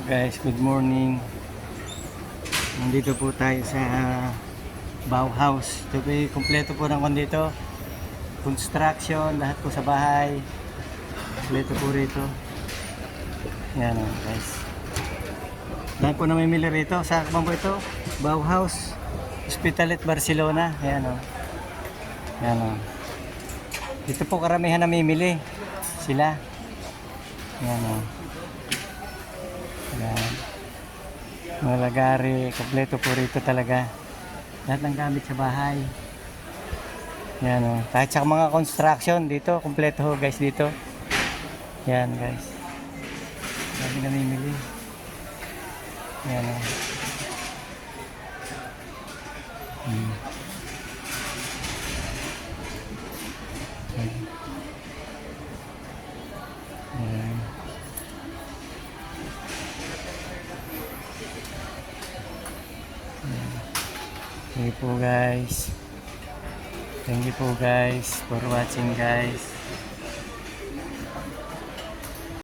Guys, good morning. Nandito po tayo sa Bauhaus. Ito po kumpleto po ng dito. Construction, lahat po sa bahay. Kumpleto po rito. Yan o guys. Lahat po namimili rito. Sa po ito? Bauhaus. Hospitalet Barcelona. Yan o. Yan o. Dito po karamihan namimili. Sila. Yan o. Yan. Mga lagari, kompleto po rito talaga. Lahat ng gamit sa bahay. Yan o. Kahit sa mga construction dito, kompleto ho guys dito. Yan guys. Dami namimili. Yan o. Yan. Thank you po guys. Thank you po guys for watching guys.